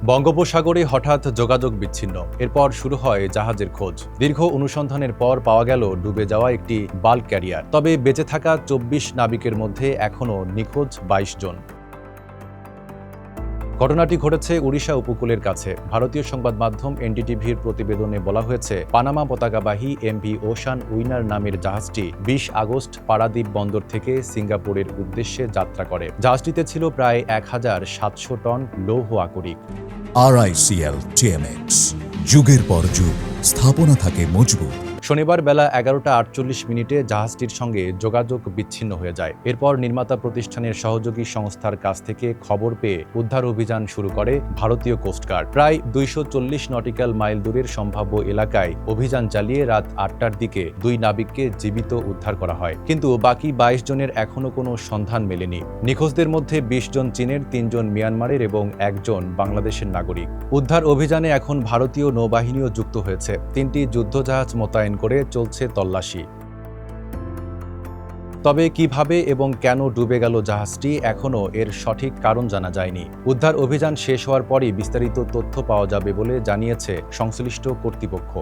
বঙ্গোপসাগরে হঠাৎ যোগাযোগ বিচ্ছিন্ন। এরপর শুরু হয় জাহাজের খোঁজ। দীর্ঘ অনুসন্ধানের পর পাওয়া গেল ডুবে যাওয়া একটি বাল্ক ক্যারিয়ার। তবে বেঁচে থাকা ২৪ নাবিকের মধ্যে এখনও নিখোঁজ ২২ জন। ঘটনাটি ঘটেছে ওড়িশা উপকূলের কাছে। ভারতীয় সংবাদ মাধ্যম এনডিটিভির প্রতিবেদনে বলা হয়েছে, পানামা পতাকাবাহী এমভি ওশান উইনার নামের জাহাজটি ২০ আগস্ট পারাদ্বীপ বন্দর থেকে সিঙ্গাপুরের উদ্দেশ্যে যাত্রা করে। জাহাজটিতে ছিল প্রায় ১,৭০০ টন লৌহ আকরিক। RICL TMX, যুগের পর যুগ স্থাপনা থাকে মজবুত। শনিবার বেলা ১১টা ৪৮ জাহাজটির সঙ্গে যোগাযোগ বিচ্ছিন্ন হয়ে যায়। এরপর নির্মাতা প্রতিষ্ঠানের সহযোগী সংস্থার কাছ থেকে খবর পেয়ে উদ্ধার অভিযান শুরু করে ভারতীয় কোস্টগার্ড। প্রায় ২৪০ নটিক্যাল মাইল দূরের সম্ভাব্য এলাকায় অভিযান চালিয়ে রাত ৮টার দিকে ২ নাবিককে জীবিত উদ্ধার করা হয়। কিন্তু বাকি ২২ জনের এখনও কোনো সন্ধান মেলেনি। নিখোঁজদের মধ্যে ২০ জন চীনের, ৩ জন মিয়ানমারের এবং ১ জন বাংলাদেশের নাগরিক। উদ্ধার অভিযানে এখন ভারতীয় নৌবাহিনীও যুক্ত হয়েছে। ৩টি যুদ্ধজাহাজ মোতায়েন করে চলছে তল্লাশি। তবে কিভাবে এবং কেন ডুবে গেল জাহাজটি, এখনও এর সঠিক কারণ জানা যায়নি। উদ্ধার অভিযান শেষ হওয়ার পরই বিস্তারিত তথ্য পাওয়া যাবে বলে জানিয়েছে সংশ্লিষ্ট কর্তৃপক্ষ।